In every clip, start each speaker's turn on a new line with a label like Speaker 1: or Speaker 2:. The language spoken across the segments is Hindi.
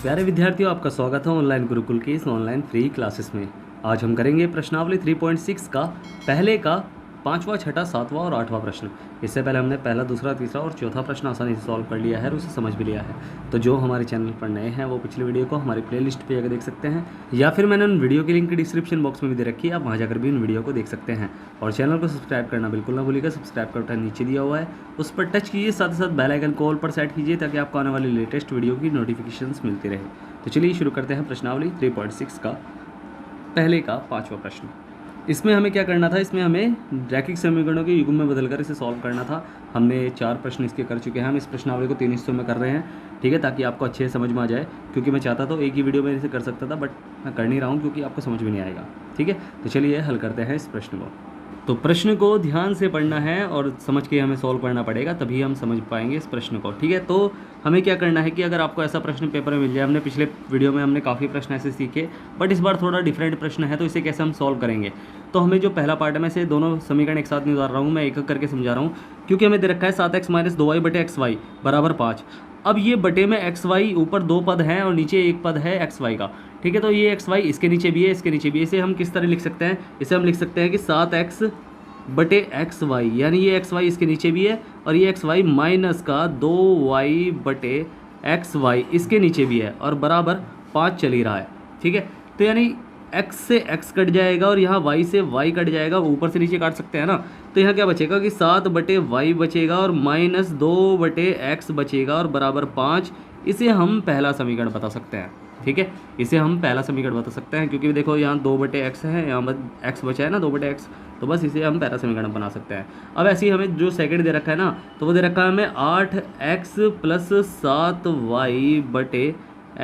Speaker 1: प्यारे विद्यार्थियों, आपका स्वागत है ऑनलाइन गुरुकुल की इस ऑनलाइन फ्री क्लासेस में। आज हम करेंगे प्रश्नावली 3.6 का पहले का 5वां, 6वां, 7वां और 8वां प्रश्न। इससे पहले हमने पहला, दूसरा, तीसरा और चौथा प्रश्न आसानी से सॉल्व कर लिया है और उसे समझ भी लिया है। तो जो हमारे चैनल पर नए हैं वो पिछले वीडियो को हमारी प्लेलिस्ट पे जाकर देख सकते हैं, या फिर मैंने उन वीडियो की लिंक डिस्क्रिप्शन बॉक्स में भी दे रखी है, आप वहाँ जाकर भी उन वीडियो को देख सकते हैं। और चैनल को सब्सक्राइब करना बिल्कुल ना भूलिएगा। सब्सक्राइब का बटन नीचे दिया हुआ है, उस पर टच कीजिए, साथ ही साथ बेल आइकन को ऑल पर सेट कीजिए ताकि आपको आने वाली लेटेस्ट वीडियो की नोटिफिकेशंस मिलती रहे। तो चलिए शुरू करते हैं प्रश्नावली 3.6 का पहले का 5वां प्रश्न। इसमें हमें क्या करना था, इसमें हमें रैखिक समीकरणों के युग्म में बदलकर इसे सॉल्व करना था। हमने 4 प्रश्न इसके कर चुके हैं। हम इस प्रश्नावली को 3 हिस्सों में कर रहे हैं, ठीक है, ताकि आपको अच्छे से समझ में आ जाए। क्योंकि मैं चाहता तो एक ही वीडियो में इसे कर सकता था, बट मैं कर नहीं रहा हूँ क्योंकि आपको समझ में नहीं आएगा, ठीक है। तो चलिए हल करते हैं इस प्रश्न को। तो प्रश्न को ध्यान से पढ़ना है और समझ के हमें सॉल्व करना पड़ेगा, तभी हम समझ पाएंगे इस प्रश्न को, ठीक है। तो हमें क्या करना है कि अगर आपको ऐसा प्रश्न पेपर में मिल जाए, हमने पिछले वीडियो में हमने काफ़ी प्रश्न ऐसे सीखे, बट इस बार थोड़ा डिफरेंट प्रश्न है, तो इसे कैसे हम सॉल्व करेंगे। तो हमें जो पहला पार्ट है, मैं इसे दोनों समीकरण एक साथ नहीं उतार रहा हूँ, मैं एक एक करके समझा रहा हूँ, क्योंकि हमें दे रखा है 7x - 2y बटे xy बराबर 5। अब ये बटे में xy ऊपर 2 पद हैं और नीचे एक पद है xy का, ठीक है। तो ये xy इसके नीचे भी है, इसके नीचे भी है। इसे हम किस तरह लिख सकते हैं, इसे हम लिख सकते हैं कि 7x बटे xy, यानी ये xy इसके नीचे भी है और ये xy माइनस का 2y बटे xy इसके नीचे भी है और बराबर 5 चल ही रहा है, ठीक है। तो यानी x से x कट जाएगा और यहाँ y से y कट जाएगा, ऊपर से नीचे काट सकते हैं ना। तो यहाँ क्या बचेगा कि 7 बटे y बचेगा और माइनस 2 बटे x बचेगा और बराबर 5। इसे हम पहला समीकरण बता सकते हैं, ठीक है। इसे हम पहला समीकरण बता सकते हैं, क्योंकि देखो यहाँ 2 बटे x है, यहाँ x बचा है ना 2 बटे x, तो बस इसे हम पहला समीकरण बना सकते हैं। अब ऐसे ही हमें जो सेकंड दे रखा है ना, तो वो दे रखा है हमें 8x + 7y बटे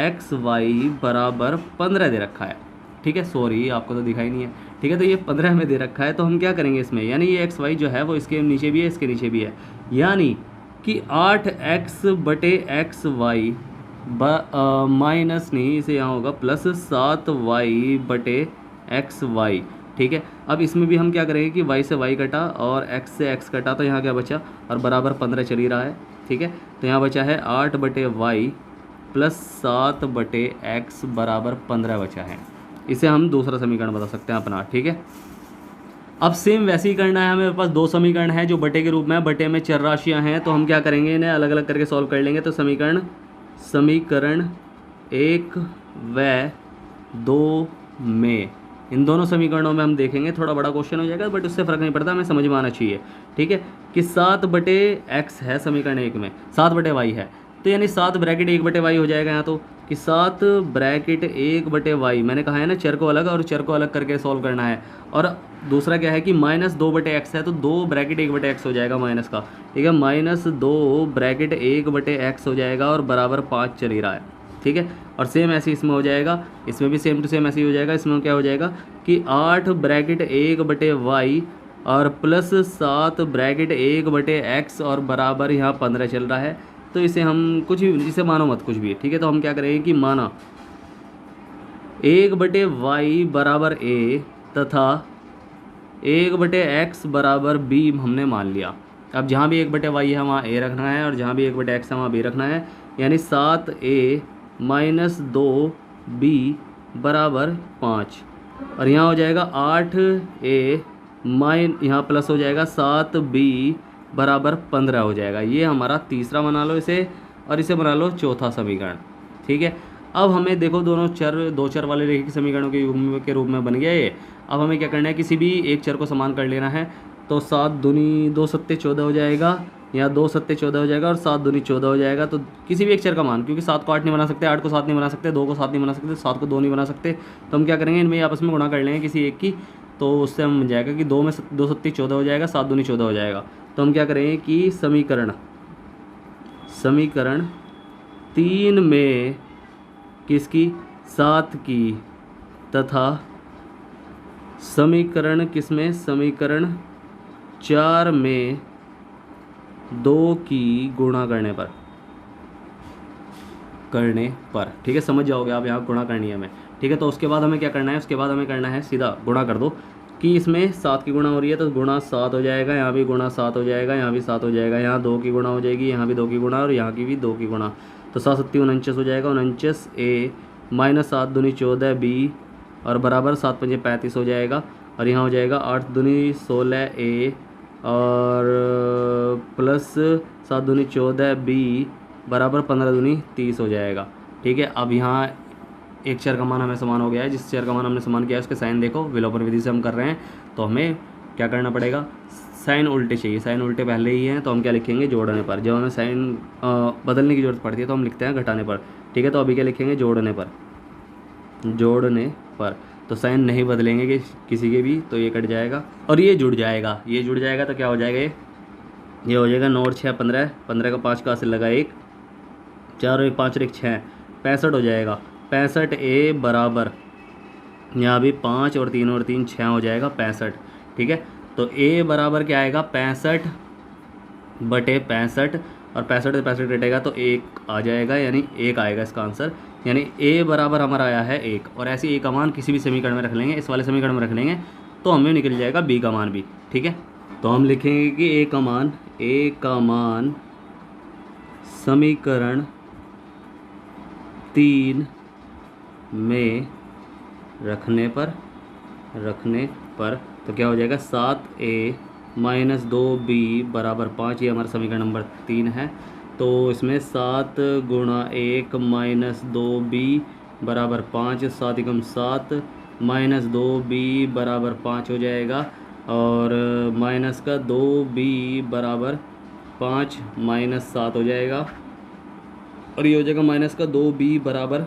Speaker 1: xy बराबर 15 दे रखा है, ठीक है। सॉरी, आपको तो दिखाई नहीं है, ठीक है। तो ये 15 में दे रखा है, तो हम क्या करेंगे इसमें, यानी ये xy जो है वो इसके नीचे भी है, इसके नीचे भी है, यानी कि 8x बटे xy माइनस नहीं, इसे यहाँ होगा प्लस 7y बटे xy, ठीक है। अब इसमें भी हम क्या करेंगे कि y से y कटा और x से x कटा, तो यहाँ क्या बचा और बराबर 15 चल ही रहा है, ठीक है। तो यहाँ बचा है 8 बटे y प्लस 7 बटे x बराबर 15 बचा है। इसे हम दूसरा समीकरण बता सकते हैं अपना, ठीक है। अब सेम वैसे ही करना है, हमें पास 2 समीकरण है जो बटे के रूप में है, बटे में चर राशियाँ हैं, तो हम क्या करेंगे, इन्हें अलग अलग करके सॉल्व कर लेंगे। तो समीकरण 1 व 2 में, इन दोनों समीकरणों में हम देखेंगे, थोड़ा बड़ा क्वेश्चन हो जाएगा बट उससे फ़र्क नहीं पड़ता, हमें समझ में आना चाहिए, ठीक है। कि 7 बटे x है समीकरण 1 में, 7 बटे y है, तो यानी 7 ब्रैकेट 1 बटे y हो जाएगा यहाँ। तो कि 7 ब्रैकेट 1 बटे y, मैंने कहा है ना चर को अलग और चर को अलग करके सॉल्व करना है। और दूसरा क्या है कि -2 बटे x है, तो 2 ब्रैकेट 1 बटे x हो जाएगा माइनस का, ठीक है। -2 ब्रैकेट 1 बटे x हो जाएगा और बराबर 5 चल ही रहा है, ठीक है। और सेम ऐसे इसमें हो जाएगा, इसमें भी सेम टू सेम ऐसे ही हो जाएगा। इसमें क्या हो जाएगा कि 8 ब्रैकेट 1 बटे y और प्लस 7 ब्रैकेट 1 बटे x और बराबर यहाँ 15 चल रहा है। तो इसे हम कुछ भी, इसे मानो मत कुछ भी, ठीक है। तो हम क्या करेंगे कि माना 1 बटे y बराबर a तथा 1 बटे x बराबर b हमने मान लिया। अब जहाँ भी 1 बटे y है वहाँ a रखना है और जहाँ भी 1 बटे x है वहाँ b रखना है, यानी 7a - 2b बराबर 5। और यहाँ हो जाएगा 8a यहाँ प्लस हो जाएगा 7b बराबर 15 हो जाएगा। ये हमारा तीसरा बना लो इसे, और इसे बना लो चौथा समीकरण, ठीक है। अब हमें देखो दोनों चर, 2 चर वाले रैखिक समीकरणों के युग्म के रूप में बन गया ये। अब हमें क्या करना है, किसी भी एक चर को समान कर लेना है। तो 7 दूनी 2 सत्ते 14 हो जाएगा, या 2 सत्ते 14 हो जाएगा और 7 दूनी 14 हो जाएगा। तो किसी भी एक चर का मान, क्योंकि 7 को 8 नहीं बना सकते, 8 को 7 नहीं बना सकते, 2 को 7 नहीं बना सकते, 7 को 2 नहीं बना सकते, तो हम क्या करेंगे, इनमें आपस में गुणा कर लेंगे किसी एक की। तो उससे हम बन जाएगा कि 2 सत्ती 14 हो जाएगा, 7 दूनी 14 हो जाएगा। तो हम क्या करेंगे कि समीकरण 3 में किसकी, 7 की, तथा समीकरण किसमें, समीकरण 4 में 2 की गुणा करने पर, ठीक है। समझ जाओगे आप, यहाँ गुणा करनी है हमें, ठीक है। तो उसके बाद हमें क्या करना है, उसके बाद हमें करना है सीधा गुणा कर दो कि इसमें 7 की गुणा हो रही है तो गुणा 7 हो जाएगा, यहाँ भी गुणा 7 हो जाएगा, यहाँ भी 7 हो जाएगा, यहाँ 2 की गुणा हो जाएगी, यहाँ भी 2 की गुणा और यहाँ की भी 2 की गुणा। तो 7 सत्ती 49 हो जाएगा, 49 ए माइनस 7 दूनी 14 बी और बराबर 7 पंजे 35 हो जाएगा। और यहाँ हो जाएगा 8 दूनी 16 ए और प्लस 7 दूनी 14 बी बराबर 15 दूनी 30 हो जाएगा। ठीक है, अब यहाँ एक चर का मान हमें समान हो गया है, जिस चर का मान हमने समान किया है उसके साइन देखो, विलोपन विधि से हम कर रहे हैं तो हमें क्या करना पड़ेगा, साइन उल्टे चाहिए। साइन उल्टे पहले ही हैं तो हम क्या लिखेंगे, जोड़ने पर। जब हमें साइन बदलने की ज़रूरत पड़ती है तो हम लिखते हैं घटाने पर। ठीक है, तो अभी क्या लिखेंगे, जोड़ने पर। जोड़ने पर तो साइन नहीं बदलेंगे कि किसी के भी, तो ये कट जाएगा और ये जुड़ जाएगा। ये जुड़ जाएगा तो क्या हो जाएगा, ये हो जाएगा 9 और 6 15, 15 का 5 का से लगा 1, 4 और 1 5 और 1 6, 65 हो जाएगा। 65 ए बराबर यहाँ भी 5 और 3 और 3 6 हो जाएगा 65। ठीक है, तो ए बराबर क्या आएगा, 65 बटे 65 और 65 से 65 कटेगा तो 1 आ जाएगा, यानी 1 आएगा इसका आंसर। यानी ए बराबर हमारा आया है 1। और ऐसे ए का मान किसी भी समीकरण में रख लेंगे, इस वाले समीकरण में रख लेंगे तो हमें निकल जाएगा बी का मान भी। ठीक है, तो हम लिखेंगे कि ए का मान समीकरण 3 में रखने पर तो क्या हो जाएगा, 7a माइनस 2b बराबर 5। ये हमारा समीकरण नंबर 3 है। तो इसमें 7 गुणा 1 माइनस 2b बराबर 5, 7 एकम 7 माइनस 2b बराबर 5 हो जाएगा और माइनस का 2b बराबर 5 माइनस 7 हो जाएगा और ये हो जाएगा माइनस का 2b बराबर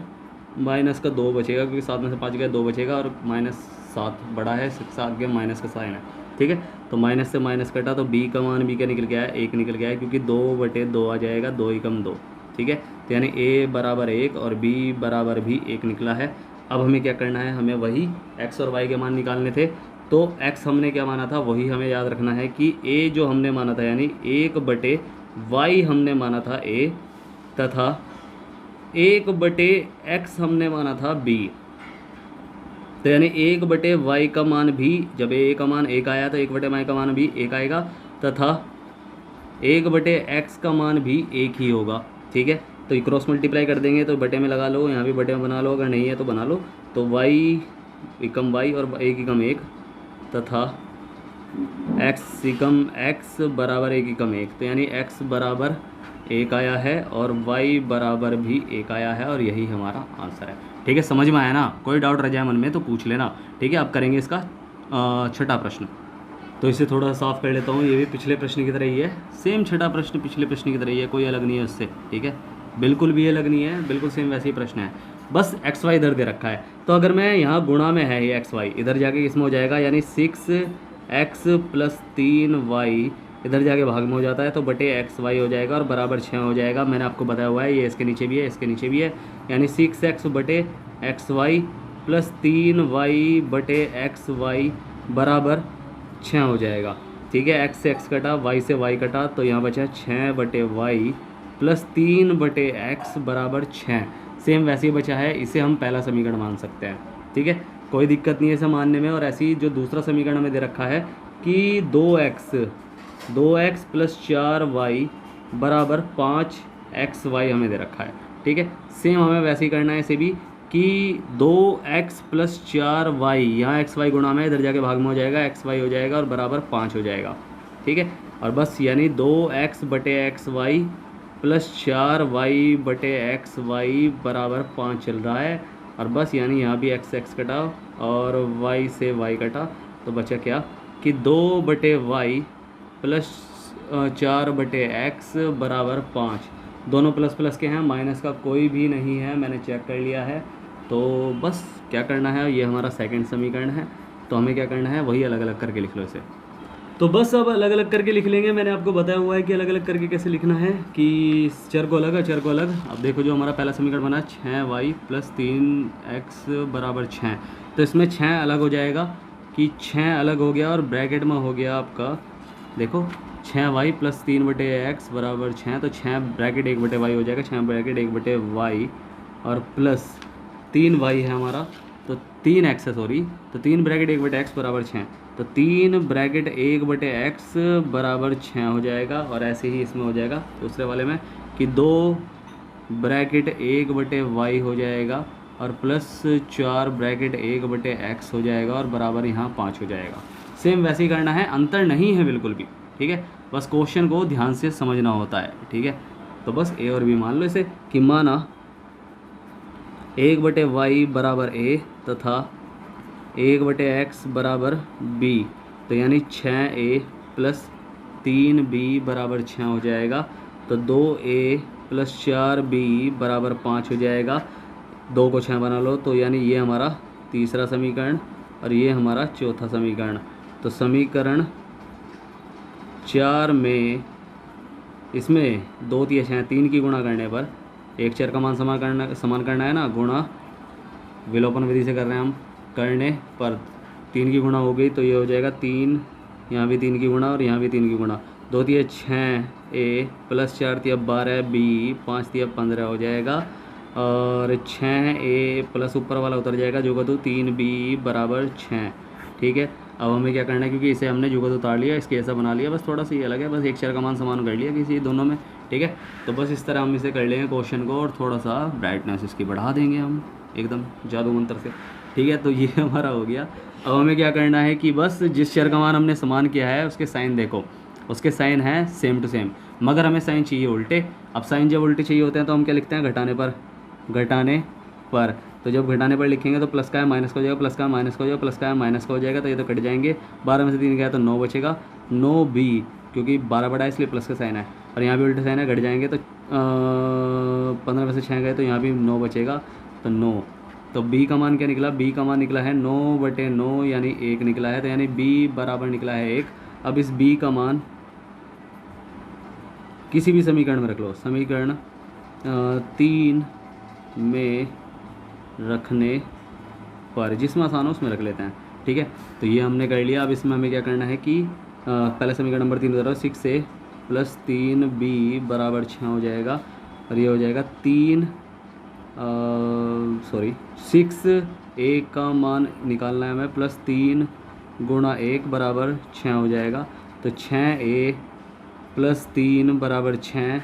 Speaker 1: माइनस का 2 बचेगा, क्योंकि 7 में से 5 गया 2 बचेगा और -7 बड़ा है, 7 के माइनस का साइन है। ठीक है, तो माइनस से माइनस कटा तो b का मान भी क्या निकल गया है, 1 निकल गया है, क्योंकि 2/2 आ जाएगा, 2 एकम 2। ठीक है, तो यानी a बराबर 1 और b बराबर भी 1 निकला है। अब हमें क्या करना है, हमें वही x और y के मान निकालने थे। तो x हमने क्या माना था वही हमें याद रखना है कि a जो हमने माना था यानी 1/y हमने माना था a, तथा 1/x हमने माना था b। तो यानी 1/y का मान भी, जब a का मान 1 आया तो 1/y का मान भी 1 आएगा, तथा 1/x का मान भी 1 ही होगा। ठीक है, तो ये क्रॉस मल्टीप्लाई कर देंगे तो बटे में लगा लो, यहाँ भी बटे में बना लो, अगर नहीं है तो बना लो। तो y एकम y और 1 एकम 1 तथा x एकम x बराबर 1 एकम 1। तो यानी x बराबर 1 आया है और y बराबर भी 1 आया है और यही हमारा आंसर है। ठीक है, समझ में आया ना? कोई डाउट रह जाए मन में तो पूछ लेना। ठीक है, अब करेंगे इसका छठा प्रश्न। तो इसे थोड़ा साफ कर लेता हूँ। ये भी पिछले प्रश्न की तरह ही है, सेम छठा प्रश्न पिछले प्रश्न की तरह ही है, कोई अलग नहीं है उससे। ठीक है, बिल्कुल भी अलग नहीं है, बिल्कुल सेम वैसे ही प्रश्न है, बस एक्स वाई इधर दे रखा है। तो अगर मैं यहाँ गुणा में है ये एक्स वाई, इधर जाके इसमें हो जाएगा, यानी 6x + 3y इधर जाके भाग में हो जाता है तो बटे एक्स वाई हो जाएगा और बराबर 6 हो जाएगा। मैंने आपको बताया हुआ है, ये इसके नीचे भी है, इसके नीचे भी है, यानी 6x बटे एक्स वाई प्लस 3y बटे एक्स वाई बराबर 6 हो जाएगा। ठीक है, x से x कटा, y से y कटा, तो यहाँ बचा 6 बटे वाई प्लस 3 बटे एक्स बराबर 6। सेम वैसे ही बचा है, इसे हम पहला समीकरण मान सकते हैं। ठीक है, कोई दिक्कत नहीं है इसे मानने में। और ऐसे ही जो दूसरा समीकरण हमें दे रखा है कि 2x प्लस 4y बराबर 5xy हमें दे रखा है। ठीक है, सेम हमें वैसे ही करना है इसे भी कि 2x प्लस 4y, यहाँ एक्स वाई गुणा में इधर जाके भाग में हो जाएगा, एक्स वाई हो जाएगा और बराबर 5 हो जाएगा। ठीक है, और बस यानी 2x बटे एक्स वाई प्लस 4y बटे एक्स वाई बराबर 5 चल रहा है। और बस यानी यहाँ भी x कटा और y से y कटा, तो बचा क्या कि 2 बटे वाई प्लस 4 बटे एक्स बराबर 5। दोनों प्लस प्लस के हैं, माइनस का कोई भी नहीं है, मैंने चेक कर लिया है। तो बस क्या करना है, ये हमारा सेकंड समीकरण है, तो हमें क्या करना है वही अलग अलग करके लिख लो इसे। तो बस अब अलग अलग करके लिख लेंगे। मैंने आपको बताया हुआ है कि अलग अलग करके कैसे लिखना है, कि चर को अलग, चर को अलग। अब देखो जो हमारा पहला समीकरण बना 6y प्लस 3x बराबर 6, तो इसमें 6 अलग हो जाएगा कि 6 अलग हो गया और ब्रैकेट में हो गया आपका, देखो 6y प्लस 3 बटे एक्स बराबर 6, तो 6 ब्रैकेट 1 बटे वाई हो जाएगा, 6 ब्रैकेट 1 बटे वाई और प्लस 3y है हमारा, तो 3x है, सॉरी, तो 3 ब्रैकेट 1 बटे एक्स बराबर 6, तो 3 ब्रैकेट 1 बटे एक्स बराबर 6 हो जाएगा। और ऐसे ही इसमें हो जाएगा दूसरे वाले में कि 2 ब्रैकेट 1/y हो जाएगा और प्लस 4 ब्रैकेट 1/x हो जाएगा और बराबर यहाँ 5 हो जाएगा। सेम वैसे ही करना है, अंतर नहीं है बिल्कुल भी, ठीक है। बस क्वेश्चन को ध्यान से समझना होता है, ठीक है। तो बस ए और बी मान लो इसे कि माना 1/y बराबर a तथा 1/x बराबर b, तो यानी 6a प्लस 3b बराबर 6 हो जाएगा। तो 2a प्लस 4b बराबर 5 हो जाएगा। 2 को 6 बना लो, तो यानी ये हमारा तीसरा समीकरण और ये हमारा चौथा समीकरण। तो समीकरण 4 में इसमें 2 3 6 3 की गुणा करने पर 1 4 का मान समान करना है ना, गुणा विलोपन विधि से कर रहे हैं हम, करने पर 3 की गुणा हो गई तो ये हो जाएगा 3, यहाँ भी 3 की गुणा और यहाँ भी 3 की गुणा। 2 3 6a प्लस 4 3 12b 5 3 15 हो जाएगा और 6a प्लस ऊपर वाला उतर जाएगा जुगत 3b बराबर 6, ठीक है। अब हमें क्या करना है, क्योंकि इसे हमने जुगत उतार लिया, इसके ऐसा बना लिया, बस थोड़ा सा ये अलग है, बस 1 4 का मान समान कर लिया किसी दोनों में, ठीक है। तो बस इस तरह हम इसे कर लेंगे क्वेश्चन को और थोड़ा सा ब्राइटनेस इसकी बढ़ा देंगे हम एकदम जादू मंत्र से, ठीक है। तो ये हमारा हो गया। अब हमें क्या करना है कि बस जिस चर का मान हमने समान किया है उसके साइन देखो, उसके साइन है सेम टू सेम, मगर हमें साइन चाहिए उल्टे। अब साइन जब उल्टे चाहिए होते हैं तो हम क्या लिखते हैं, घटाने पर। तो जब घटाने पर लिखेंगे तो प्लस का है माइनस का हो जाएगा, प्लस का है माइनस का हो जाएगा, प्लस का है माइनस का हो जाएगा, तो ये तो कट जाएंगे। 12 में से 3 गया तो 9 बचेगा, 9b, क्योंकि 12 बड़ा है इसलिए प्लस का साइन है, और यहाँ भी उल्टे साइन है, घट जाएंगे तो 15 में से 6 गए तो यहाँ भी 9 बचेगा, तो 9। तो b का मान क्या निकला, b का मान निकला है 9/9 यानी 1 निकला है, तो यानी b बराबर निकला है 1। अब इस b का मान किसी भी समीकरण में रख लो, समीकरण 3 में रखने पर, जिसमें आसान हो उसमें रख लेते हैं, ठीक है। तो ये हमने कर लिया। अब इसमें हमें क्या करना है कि पहले समीकरण नंबर 3 उतारो, 6a प्लस 3b बराबर 6 हो जाएगा और ये हो जाएगा 6a का मान निकालना है हमें, प्लस 3 गुणा 1 बराबर 6 हो जाएगा। तो 6a प्लस 3 बराबर 6,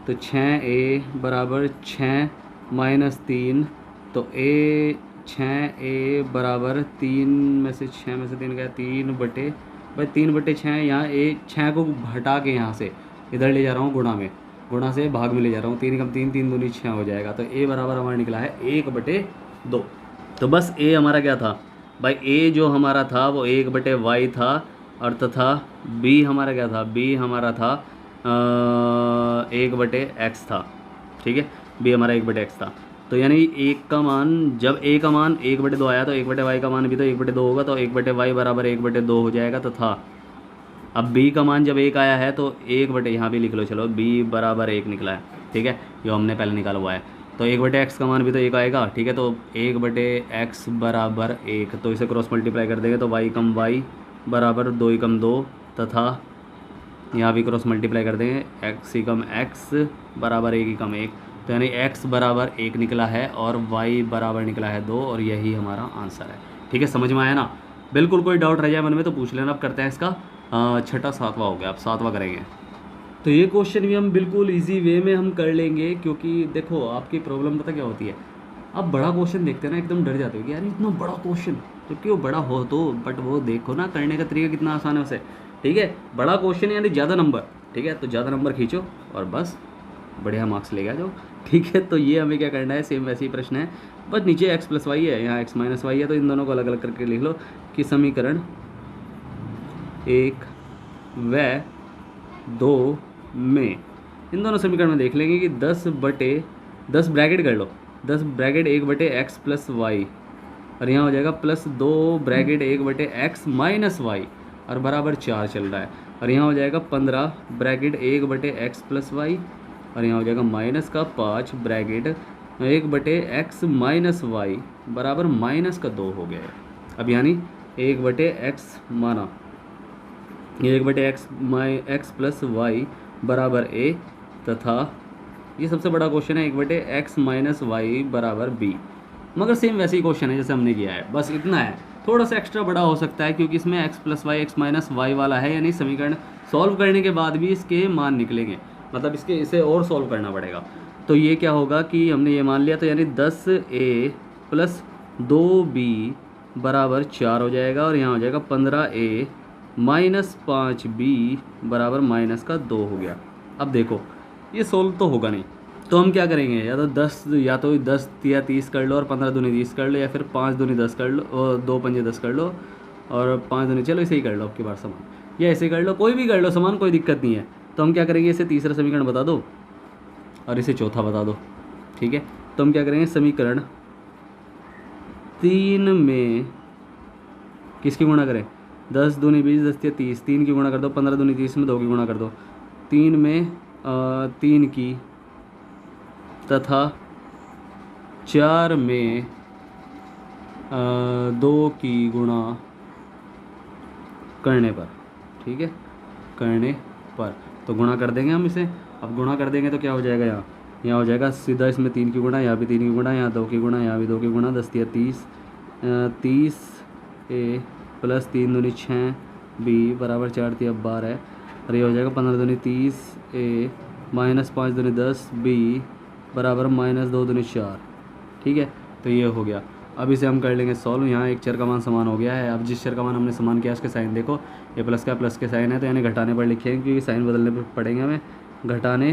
Speaker 1: तो 6a बराबर 6 माइनस 3, तो 6a बराबर 3 में से 6 में से 3 गया 3/6। यहाँ 6 को हटा के यहाँ से इधर ले जा रहा हूँ गुणा से भाग में ले जा रहा हूँ, 3 कम 3 3 दूनी 6 हो जाएगा। तो a बराबर हमारा निकला है 1/2। तो बस a हमारा क्या था भाई, a जो हमारा था वो 1/y था, और तथा b हमारा क्या था, b हमारा था 1/x था, ठीक है। b हमारा 1/x था। तो यानी 1 का मान, जब a का मान 1/2 आया तो 1/y का मान भी तो 1/2 होगा, तो 1/y बराबर 1/2 हो जाएगा। तथा अब b का मान जब 1 आया है तो 1/, यहाँ भी लिख लो, चलो b बराबर 1 निकला है, ठीक है, जो हमने पहले निकाला हुआ है। तो 1/x का मान भी तो 1 आएगा, ठीक है। तो 1/x बराबर 1, तो इसे क्रॉस मल्टीप्लाई कर देंगे तो y कम y बराबर 2 कम 2, तथा यहाँ भी क्रॉस मल्टीप्लाई कर देंगे, x कम x बराबर 1 कम 1, तो यानी x बराबर 1 निकला है और y बराबर निकला है 2, और यही हमारा आंसर है, ठीक है। समझ में आया ना? बिल्कुल कोई डाउट रह जाए मन में तो पूछ लेना। अब करते हैं इसका छठा सातवां हो गया, अब सातवां करेंगे। तो ये क्वेश्चन भी हम बिल्कुल इजी वे में हम कर लेंगे, क्योंकि देखो आपकी प्रॉब्लम पता क्या होती है, आप बड़ा क्वेश्चन देखते हैं ना एकदम डर जाते हो कि यार इतना बड़ा क्वेश्चन, जबकि वो बड़ा हो तो, बट वो देखो ना करने का तरीका कितना आसान है उसे, ठीक है। बड़ा क्वेश्चन यानी ज़्यादा नंबर, ठीक है, तो ज़्यादा नंबर खींचो और बस बढ़िया मार्क्स ले गया जाओ, ठीक है। तो ये हमें क्या करना है, सेम वैसे ही प्रश्न है, बस नीचे x + y है, यहाँ x - y है, तो इन दोनों को अलग अलग करके लिख लो कि समीकरण 1 व 2 में, इन दोनों समीकरण में देख लेंगे कि 10 ब्रैकेट कर लो, 10 ब्रैकेट 1/x + y, और यहाँ हो जाएगा प्लस 2 ब्रैकेट 1/x - y, और बराबर 4 चल रहा है, और यहाँ हो जाएगा 15 ब्रैकेट 1/x + y, और यहाँ हो जाएगा माइनस का 5 ब्रैकेट 1/x - y बराबर -2 हो गया। अब यानी 1/x माना 1/x + y बराबर a, तथा ये सबसे बड़ा क्वेश्चन है 1/x - y बराबर b, मगर सेम वैसे ही क्वेश्चन है जैसे हमने किया है, बस इतना है, थोड़ा सा एक्स्ट्रा बड़ा हो सकता है क्योंकि इसमें x + y x - y वाला है, यानी समीकरण सॉल्व करने के बाद भी इसके मान निकलेंगे, मतलब इसे और सॉल्व करना पड़ेगा। तो ये क्या होगा कि हमने ये मान लिया, तो यानी 10A प्लस 2B बराबर 4 हो जाएगा, और यहाँ हो जाएगा 15A माइनस 5B बराबर माइनस का 2 हो गया। अब देखो ये सोल्व तो होगा नहीं, तो हम क्या करेंगे, या तो 10 या 30 कर लो और 15 दूनी 30 कर लो, या फिर 5 दूनी 10 कर लो और 2 पंजे 10 कर लो और 5 दूनी, चलो इसे ही कर लो आपकी बार समान, या ऐसे कर लो, कोई भी कर लो समान, कोई दिक्कत नहीं है। तो हम क्या करेंगे, इसे तीसरा समीकरण बता दो और इसे चौथा बता दो, ठीक है। तो हम क्या करेंगे, समीकरण 3 में किसकी गुणा करें, 10 दूनी 20 10 या 30, 3 की गुणा कर दो, 15 दूनी 30 में 2 की गुणा कर दो, 3 में 3 की, तथा 4 में 2 की गुणा करने पर, ठीक है, करने पर। तो गुणा कर देंगे हम इसे। अब गुणा कर देंगे तो क्या हो जाएगा, यहाँ हो जाएगा सीधा इसमें 3 की गुणा, यहाँ भी 3 की गुणा, यहाँ 2 की गुणा, यहाँ भी 2 की गुणा, 10 या 30, 30A प्लस 3 दूनी 6B बराबर 4 या 12, और ये हो जाएगा 15 दूनी 30A माइनस 5 दूनी 10B बराबर माइनस 2 दूनी 4, ठीक है। तो ये हो गया। अब इसे हम कर लेंगे सॉल्व। यहाँ एक चर का मान समान हो गया है। अब जिस चर का मान हमने समान किया उसके साइन देखो, ये प्लस का प्लस के साइन है, तो यानी घटाने पर लिखेंगे, क्योंकि साइन बदलने पर पड़ेंगे हमें घटाने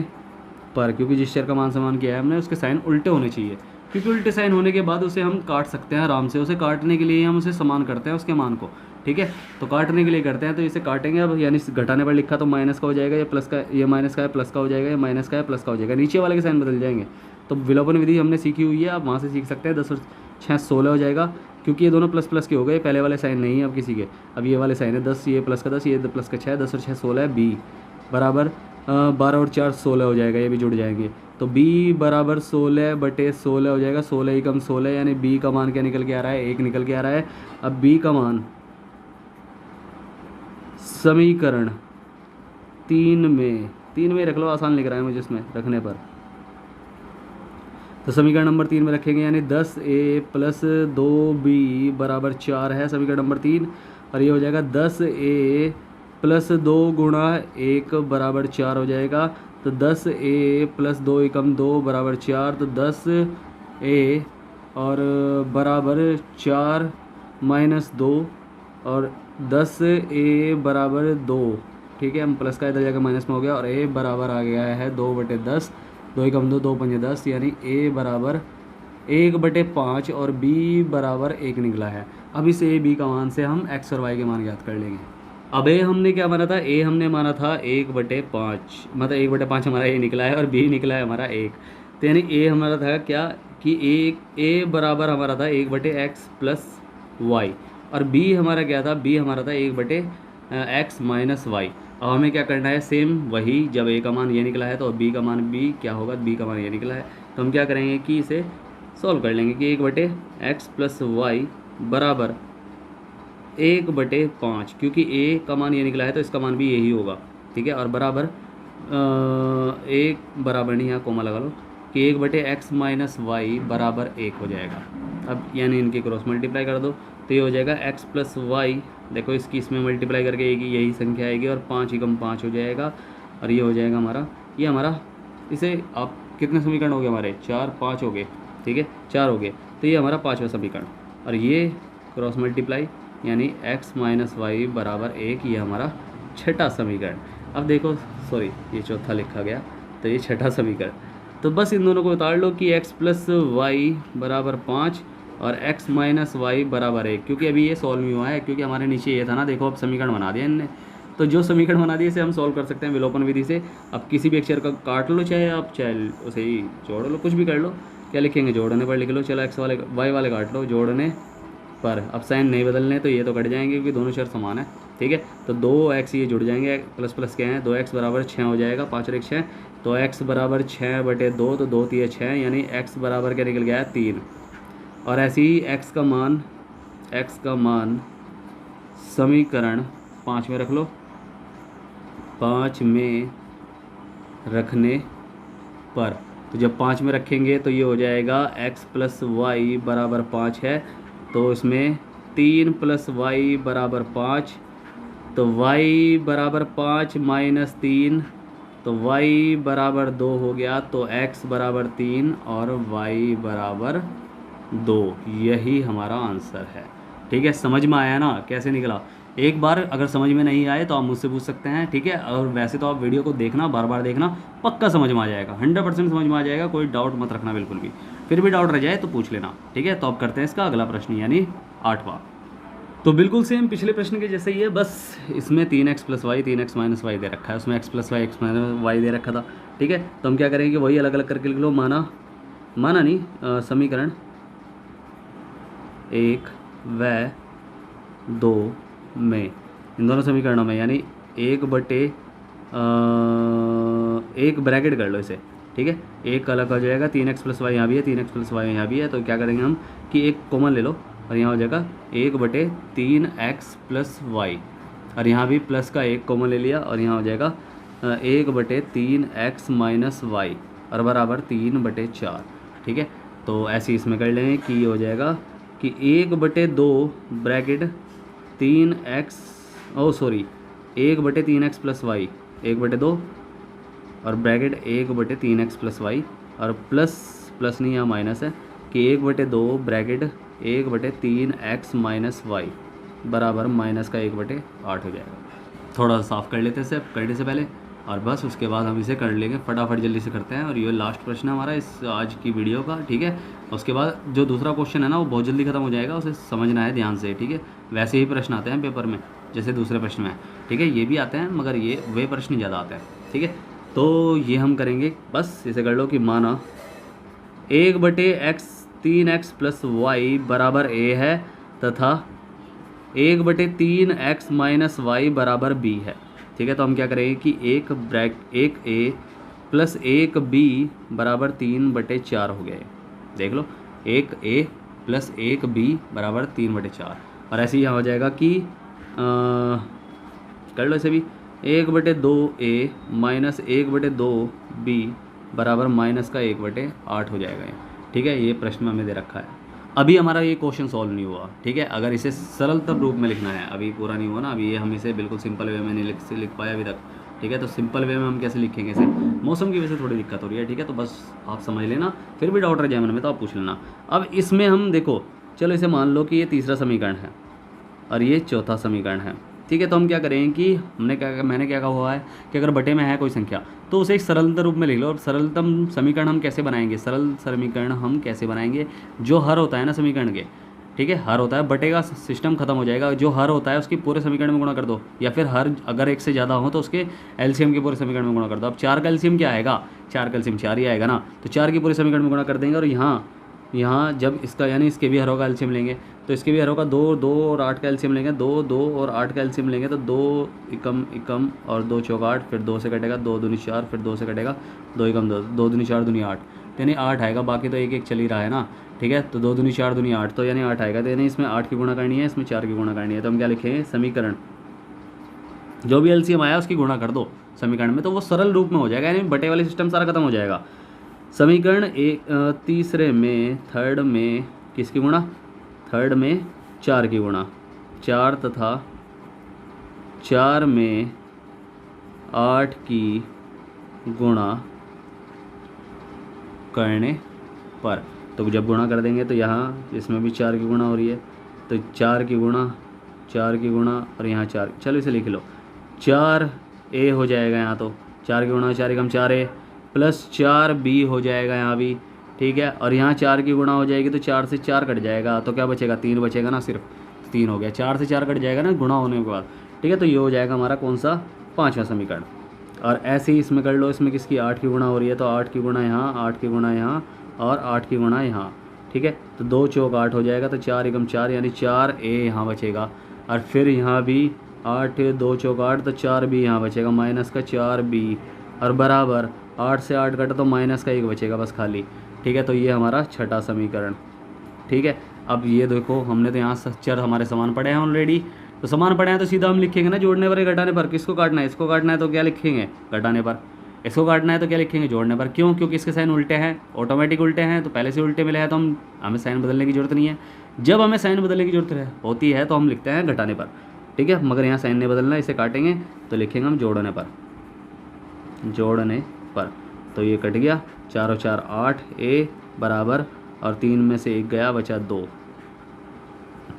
Speaker 1: पर, क्योंकि जिस चर का मान समान किया है हमने उसके साइन उल्टे होने चाहिए, क्योंकि उल्टे साइन होने के बाद उसे हम काट सकते हैं आराम से। उसे काटने के लिए हम उसे समान करते हैं उसके मान को, ठीक है। तो काटने के लिए करते हैं, तो इसे काटेंगे अब, यानी घटाने पर लिखा तो माइनस का हो जाएगा, ये प्लस का, ये माइनस का है प्लस का हो जाएगा, ये माइनस का है प्लस का हो जाएगा, नीचे वाले के साइन बदल जाएंगे। तो विलोपन विधि हमने सीखी हुई है, आप वहाँ से सीख सकते हैं। 10 और 6 16 हो जाएगा, क्योंकि ये दोनों प्लस प्लस के हो गए, पहले वाले साइन नहीं है अब किसी के। अब ये वाले साइन है 10, ये प्लस का 10, ये प्लस का 6, 10 और 6 16 है। B बराबर 12 और 4 16 हो जाएगा, ये भी जुड़ जाएंगे। तो B बराबर 16/16 हो जाएगा, 16 एकम 16, यानी B का मान क्या निकल के आ रहा है, 1 निकल के आ रहा है। अब B का मान समीकरण 3 में रख लो, आसान लिख रहा है मुझे इसमें रखने पर। तो समीकरण नंबर 3 में रखेंगे, यानी 10A प्लस 2B बराबर 4 है समीकरण नंबर 3, और ये हो जाएगा 10A प्लस 2 गुणा 1 बराबर 4 हो जाएगा। तो 10A प्लस 2 एकम 2 बराबर 4, तो 10A और बराबर 4 माइनस 2 और 10A बराबर 2, ठीक है। हम प्लस का इधर जाकर माइनस में हो गया, और A बराबर आ गया है 2/10, 2 एकम 2 2 पंजे 10, यानी A बराबर 1/5 और B बराबर 1 निकला है। अब इस A B का मान से हम x और y के मान ज्ञात कर लेंगे। अब A हमने क्या माना था, A हमने माना था 1/5, मतलब 1/5 हमारा A निकला है, और B निकला है हमारा 1। तो यानी A हमारा था क्या कि A बराबर हमारा था 1/x प्लस y, और B हमारा क्या था, B हमारा था 1/x माइनस y। अब हमें क्या करना है, सेम वही, जब A का मान ये निकला है तो B का मान B क्या होगा, B का मान ये निकला है, तो हम क्या करेंगे कि इसे सॉल्व कर लेंगे कि 1/x प्लस वाई बराबर 1/5, क्योंकि A का मान ये निकला है तो इसका मान भी यही होगा, ठीक है। और बराबर 1 बराबर नहीं, यहाँ कोमा लगा लो, कि 1/x माइनस वाई बराबर 1 हो जाएगा। अब यानी इनके क्रॉस मल्टीप्लाई कर दो, तो ये हो जाएगा x प्लस वाई, देखो इसकी इसमें मल्टीप्लाई करके यही संख्या आएगी, और 5 एकम 5 हो जाएगा, और ये हो जाएगा हमारा, ये हमारा, इसे आप कितने समीकरण हो गए हमारे, 4 5 हो गए, ठीक है, 4 हो गए, तो ये हमारा 5वां समीकरण, और ये क्रॉस मल्टीप्लाई यानी x माइनस वाई बराबर 1, ये हमारा छठा समीकरण। अब देखो सॉरी ये चौथा लिखा गया, तो ये छठा समीकरण। तो बस इन दोनों को उतार लो कि x प्लस वाई बराबर 5 और x माइनस वाई बराबर 1, क्योंकि अभी ये सॉल्व नहीं हुआ है, क्योंकि हमारे नीचे ये था ना, देखो अब समीकरण बना दिया इनने, तो जो समीकरण बना दिए इसे हम सॉल्व कर सकते हैं विलोपन विधि से। अब किसी भी अक्षर का काट लो, चाहे आप चाहे उसे ही जोड़ लो, कुछ भी कर लो। क्या लिखेंगे, जोड़ने पर लिख लो, चलो x वाले y वाले काट लो जोड़ने पर। अब साइन नहीं बदलने, तो ये तो कट जाएंगे क्योंकि दोनों शर्त समान है, ठीक है। तो 2x ये जुड़ जाएंगे, प्लस प्लस क्या है, 2x बराबर 6 हो जाएगा, 5 और 1 6, तो x बराबर 6/2, तो 2 3 6, यानी x बराबर क्या निकल गया है 3। और ऐसे ही x का मान समीकरण 5 में रख लो, 5 में रखने पर, तो जब 5 में रखेंगे तो ये हो जाएगा x प्लस वाई बराबर 5 है, तो इसमें 3 प्लस वाई बराबर 5, तो y बराबर 5 माइनस 3 तो y बराबर 2 हो गया, तो x बराबर 3 और y बराबर 2, यही हमारा आंसर है। ठीक है, समझ में आया ना कैसे निकला? एक बार अगर समझ में नहीं आए तो आप मुझसे पूछ सकते हैं, ठीक है। और वैसे तो आप वीडियो को देखना, बार बार देखना, पक्का समझ में आ जाएगा, 100% समझ में आ जाएगा, कोई डाउट मत रखना बिल्कुल भी। फिर भी डाउट रह जाए तो पूछ लेना, ठीक है। तो अब करते हैं इसका अगला प्रश्न, यानी 8वां। तो बिल्कुल सेम पिछले प्रश्न के जैसे ही है, बस इसमें 3x plus Y 3x minus Y दे रखा है, उसमें x plus Y x minus Y दे रखा था, ठीक है। तो हम क्या करेंगे कि वही अलग अलग करके लिख लो। माना नहीं, समीकरण 1 व 2 में, इन दोनों समीकरणों में, यानी 1 ब्रैकेट कर लो इसे, ठीक है। एक अलग हो जाएगा, 3x प्लस वाई यहाँ भी है, 3x प्लस वाई यहाँ भी है, तो क्या करेंगे हम कि एक कॉमन ले लो और यहाँ हो जाएगा 1/3x प्लस वाई, और यहाँ भी प्लस का एक कॉमन ले लिया और यहाँ हो जाएगा 1/3x माइनस वाई और बराबर 3/4, ठीक है। तो ऐसे इसमें कर लेंगे कि ये हो जाएगा कि 1/2 ब्रैकेट 1/3x प्लस वाई 1/2 और ब्रैकेट 1/3x प्लस वाई और प्लस नहीं, यहाँ माइनस है, कि 1/2 ब्रैकेट 1/3x माइनस वाई बराबर माइनस का 1/8 हो जाएगा। थोड़ा सा साफ कर लेते हैं इसे करने से पहले, और बस उसके बाद हम इसे कर लेंगे फटाफट, जल्दी से करते हैं। और ये लास्ट प्रश्न है हमारा इस आज की वीडियो का, ठीक है। उसके बाद जो दूसरा क्वेश्चन है ना, वो बहुत जल्दी खत्म हो जाएगा, उसे समझना है ध्यान से, ठीक है। वैसे ही प्रश्न आते हैं पेपर में जैसे दूसरे प्रश्न में, ठीक है। ये भी आते हैं मगर ये वे प्रश्न ज़्यादा आते हैं, ठीक है। तो ये हम करेंगे, बस इसे कर लो कि माना 1/x 3x प्लस वाई बराबर a है तथा 1/3x माइनस वाई बराबर b है, ठीक है। तो हम क्या करेंगे कि एक a प्लस एक b बराबर 3/4 हो गया है, देख लो, एक a प्लस एक b बराबर 3/4। और ऐसे ही यहाँ हो जाएगा कि कर लो इसे भी, 1/2a माइनस 1/2b बराबर माइनस का 1/8 हो जाएगा ये, ठीक है। ये प्रश्न में हमें दे रखा है। अभी हमारा ये क्वेश्चन सॉल्व नहीं हुआ, ठीक है। अगर इसे सरलतम रूप में लिखना है, अभी पूरा नहीं हुआ ना, अभी ये हम इसे बिल्कुल सिंपल वे में नहीं लिख पाया अभी तक, ठीक है। तो सिंपल वे में हम कैसे लिखेंगे इसे, मौसम की वजह से थोड़ी दिक्कत हो रही है, ठीक है। तो बस आप समझ लेना, फिर भी डाउट रह जाए मन में तो आप पूछ लेना। अब इसमें हम देखो, चलो इसे मान लो कि ये तीसरा समीकरण है और ये चौथा समीकरण है, ठीक है। तो हम क्या करेंगे कि मैंने क्या कहा हुआ है कि अगर बटे में है कोई संख्या तो उसे एक सरलतम रूप में लिख लो। और सरलतम समीकरण हम कैसे बनाएंगे, सरल समीकरण हम कैसे बनाएंगे, जो हर होता है ना समीकरण के, ठीक है, हर होता है, बटे का सिस्टम खत्म हो जाएगा, जो हर होता है उसकी पूरे समीकरण में गुणा कर दो, या फिर हर अगर एक से ज़्यादा हो तो उसके एलसीएम के पूरे समीकरण में गुणा कर दो। अब 4 का एलसीएम क्या आएगा, 4 का एलसीएम 4 ही आएगा ना, तो 4 की पूरे समीकरण में गुणा कर देंगे। और यहाँ जब इसका यानी इसके भी हरों का एलसीएम लेंगे तो इसके भी हरों का 2 और 8 का एलसीएम लेंगे, 2 और 8 का एलसीएम लेंगे, तो 2 एकम और 2 चौक 8, फिर 2 से कटेगा 2 दूनी 4, फिर 2 से कटेगा 2 एकम 2, 2 दूनी 4 दूनी 8, यानी 8 आएगा। बाकी तो एक चल ही रहा है ना, ठीक है। तो 2 दूनी 4 दूनी 8, तो यानी 8 आएगा। तो यानी इसमें 8 की गुणा करनी है, इसमें 4 की गुणा करनी है। तो हम क्या लिखेंगे, समीकरण जो भी एलसीएम आया उसकी गुणा कर दो समीकरण में, तो वो सरल रूप में हो जाएगा, यानी बटे वाली सिस्टम सारा खत्म हो जाएगा। समीकरण तीसरे में थर्ड में किसकी गुणा, थर्ड में 4 की गुणा, 4 तथा 4 में 8 की गुणा करने पर, तो जब गुणा कर देंगे तो यहाँ इसमें भी 4 की गुणा हो रही है, तो 4 की गुणा और यहाँ 4, चलो इसे लिख लो, 4a हो जाएगा यहाँ, तो 4 की गुणा 4 एकम 4a प्लस 4b हो जाएगा यहाँ भी, ठीक है। और यहाँ 4 की गुणा हो जाएगी तो 4 से 4 कट जाएगा, तो क्या बचेगा, 3 बचेगा ना, सिर्फ 3 हो गया, 4 से 4 कट जाएगा ना गुणा होने के बाद, ठीक है। तो ये हो जाएगा हमारा कौन सा, 5वां समीकरण। और ऐसे ही इसमें कर लो, इसमें किसकी 8 की गुणा हो रही है, तो 8 की गुणा यहाँ, 8 की गुणा यहाँ और 8 की गुणा यहाँ, ठीक है। तो 2 चौक 8 हो जाएगा, तो 4 एकम 4 यानी 4a यहाँ बचेगा। और फिर यहाँ भी 8 2 चौक 8, तो 4b यहाँ बचेगा, माइनस का 4b और बराबर 8 से 8 कटा तो माइनस का 1 बचेगा बस खाली, ठीक है। तो ये हमारा छठा समीकरण, ठीक है। अब ये देखो, हमने तो यहाँ चर हमारे समान पड़े हैं ऑलरेडी, तो समान पड़े हैं तो सीधा हम लिखेंगे ना जोड़ने पर या घटाने पर। किसको काटना है, इसको काटना है तो क्या लिखेंगे, घटाने पर। इसको काटना है तो क्या लिखेंगे, जोड़ने पर। क्यों, क्योंकि इसके साइन उल्टे हैं, ऑटोमेटिक उल्टे हैं, तो पहले से उल्टे मिले हैं तो हमें साइन बदलने की जरूरत नहीं है। जब हमें साइन बदलने की जरूरत होती है तो हम लिखते हैं घटाने पर, ठीक है। मगर यहाँ साइन नहीं बदलना, इसे काटेंगे तो लिखेंगे हम जोड़ने पर, जोड़ने पर। तो ये कट गया, 4 और 4 8, ए बराबर, और 3 में से 1 गया, बचा 2।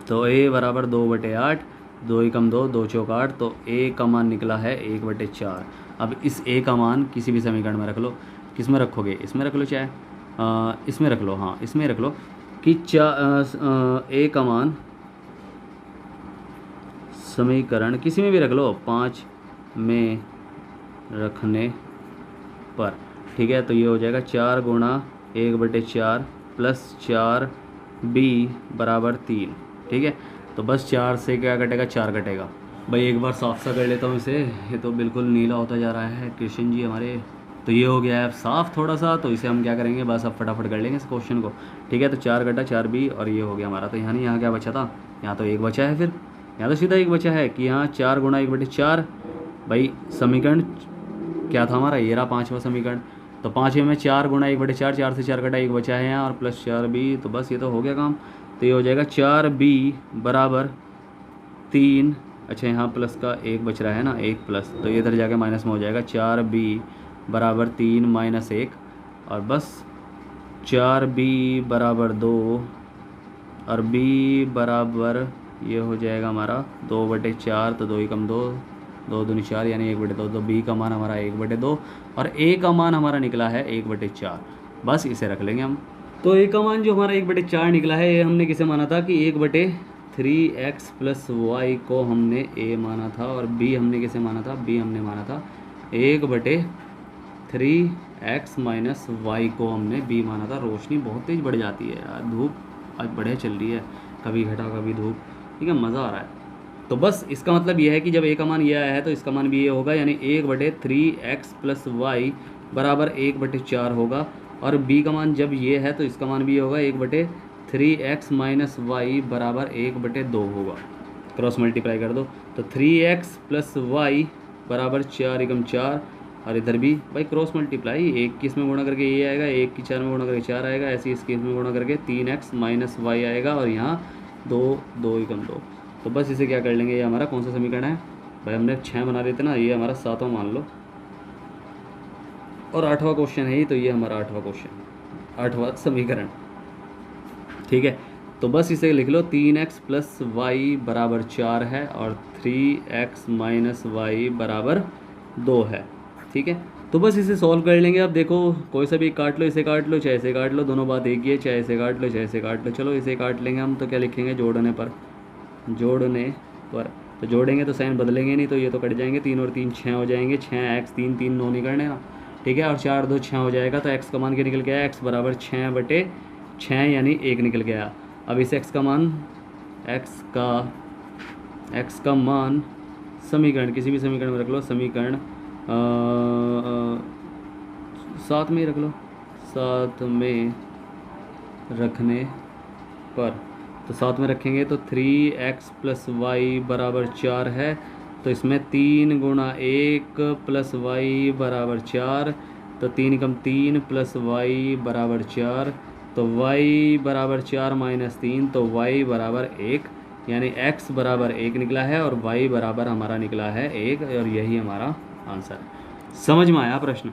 Speaker 1: तो ए बराबर 2/8, 2 एकम 2, 2 चौक 8। तो ए का मान निकला है 1/4। अब इस ए का मान किसी भी समीकरण में रख लो। किस में रखोगे? इसमें रख लो, चाहे इसमें रख लो, हाँ इसमें रख लो कि ए का मान समीकरण किसी में भी रख लो 5 में रखने पर। ठीक है, तो ये हो जाएगा 4 गुणा 1/4 प्लस 4b बराबर 3। ठीक है, तो बस 4 से क्या कटेगा? 4 कटेगा। भाई एक बार साफ सा कर लेता हूँ इसे, ये तो बिल्कुल नीला होता जा रहा है कृष्ण जी हमारे। तो ये हो गया है साफ थोड़ा सा, तो इसे हम क्या करेंगे, बस अब फटाफट कर लेंगे इस क्वेश्चन को। ठीक है, तो 4 घटा 4b, और ये हो गया हमारा। तो यहाँ नहीं, यहाँ क्या बचा था? यहाँ तो 1 बचा है, फिर यहाँ तो सीधा 1 बचा है कि यहाँ 4 गुणा 1/4। भाई समीकरण क्या था हमारा? ये रहा 5वां समीकरण। तो 5वें में 4 गुणा 1/4, 4 से 4 कटा 1 बचा है यहाँ, और प्लस 4b। तो बस ये तो हो गया काम। तो ये हो जाएगा 4b बराबर 3। अच्छा, यहाँ प्लस का 1 बच रहा है ना, 1 प्लस, तो ये इधर जाके माइनस में हो जाएगा। 4b बराबर 3 माइनस 1, और बस 4b बराबर 2, और b बराबर ये हो जाएगा हमारा 2/4। तो 2 एकम 2, 2 दूनी 4, यानी 1/2। तो b का मान हमारा 1/2, और a का मान हमारा निकला है 1/4। बस इसे रख लेंगे हम। तो a का मान जो हमारा 1/4 निकला है, ये हमने किसे माना था कि 1/3x प्लस वाई को हमने a माना था, और b हमने किसे माना था? b हमने माना था 1/3x माइनस वाई को हमने b माना था। रोशनी बहुत तेज़ बढ़ जाती है यार, धूप आज बढ़िया चल रही है, कभी घटा कभी धूप। ठीक है, मज़ा आ रहा है। तो बस इसका मतलब ये है कि जब a का मान ये आया है तो इसका मान भी ये होगा, यानी 1/3x प्लस वाई बराबर 1/4 होगा। और b का मान जब ये है तो इसका मान भी ये होगा, 1/3x माइनस वाई बराबर 1/2 होगा। क्रॉस मल्टीप्लाई कर दो, तो 3x प्लस वाई बराबर 4 एकम 4, और इधर भी भाई क्रॉस मल्टीप्लाई, 1 की इसमें गुणा करके ये आएगा, 1 की 4 में गुणा करके 4 आएगा, ऐसे इसके इसमें गुणा करके 3x माइनस वाई आएगा, और यहाँ 2 एकम 2। तो बस इसे क्या कर लेंगे, ये हमारा कौन सा समीकरण है भाई? हमने 6 बना देते ना, ये हमारा 7वां मान लो, और 8वां क्वेश्चन है ये, तो ये हमारा 8वां क्वेश्चन, 8वां समीकरण। ठीक है, तो बस इसे लिख लो, 3x प्लस वाई बराबर 4 है, और 3x माइनस वाई बराबर 2 है। ठीक है, तो बस इसे सॉल्व कर लेंगे। अब देखो, कोई सा भी काट लो, इसे काट लो चाहे इसे काट लो, दोनों बात एक ही है, चाहे इसे काट लो चाहे इसे काट लो। चलो इसे काट लेंगे हम, तो क्या लिखेंगे? जोड़ने पर, जोड़ने पर। तो जोड़ेंगे तो साइन बदलेंगे नहीं, तो ये तो कट जाएंगे, 3 और 3 6 हो जाएंगे, 6x 3 3 9 निकलने ना। ठीक है, और 4 2 6 हो जाएगा। तो x का मान क्या निकल गया? x बराबर 6/6, यानी 1 निकल गया। अब इस x का मान, x का मान समीकरण किसी भी समीकरण में रख लो, समीकरण 7 में ही रख लो, 7 में रखने पर। तो 7 में रखेंगे तो 3x प्लस वाई बराबर 4 है, तो इसमें 3 गुणा 1 प्लस वाई बराबर 4, तो 3 कम 3 प्लस वाई बराबर 4, तो y बराबर 4 माइनस 3, तो y बराबर 1, यानी x बराबर 1 निकला है, और y बराबर हमारा निकला है 1, और यही हमारा आंसर है। समझ में आया प्रश्न?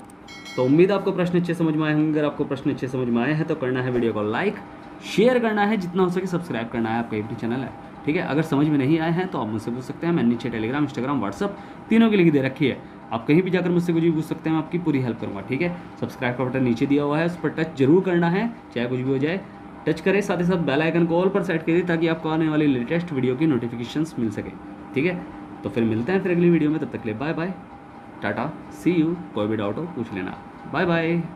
Speaker 1: तो उम्मीद आपको प्रश्न अच्छे समझ में आए होंगे। अगर आपको प्रश्न अच्छे समझ में आए हैं तो करना है वीडियो को लाइक, शेयर करना है, जितना हो सके सब्सक्राइब करना है। आपका यूट्यूब चैनल है, ठीक है। अगर समझ में नहीं आए हैं तो आप मुझसे पूछ सकते हैं। मैंने नीचे टेलीग्राम, इंस्टाग्राम, व्हाट्सअप तीनों की लिंक दे रखी है। आप कहीं भी जाकर मुझसे कुछ भी पूछ सकते हैं, मैं आपकी पूरी हेल्प करूँगा, ठीक है। सब्सक्राइब का बटन नीचे दिया हुआ है, उस पर टच जरूर करना है, चाहे कुछ भी हो जाए। टच करें, साथ ही साथ बेल आइकन को ऑल पर सेट करिए, ताकि आपको आने वाली लेटेस्ट वीडियो की नोटिफिकेशंस मिल सके, ठीक है। तो फिर मिलते हैं फिर अगली वीडियो में, तब तक के लिए bye bye, tata, see you. कोई भी डाउट हो पूछ लेना, बाय बाय।